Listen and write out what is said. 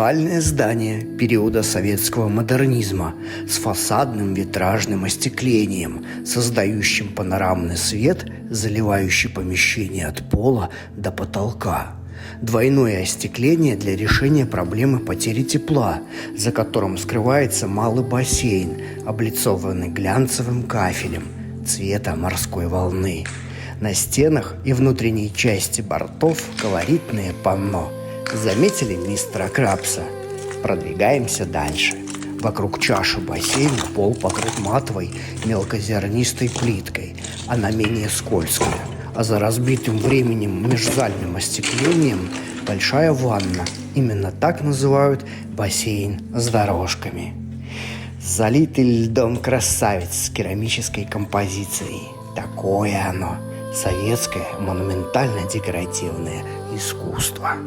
Монументальное здание периода советского модернизма с фасадным витражным остеклением, создающим панорамный свет, заливающий помещение от пола до потолка. Двойное остекление для решения проблемы потери тепла, за которым скрывается малый бассейн, облицованный глянцевым кафелем цвета морской волны. На стенах и внутренней части бортов колоритные панно. Заметили мистера Крабса? Продвигаемся дальше. Вокруг чаши бассейна пол покрыт матовой мелкозернистой плиткой. Она менее скользкая. А за разбитым временем межзальным остеклением большая ванна. Именно так называют бассейн с дорожками. Залитый льдом красавец с керамической композицией. Такое оно. Советское монументально-декоративное искусство.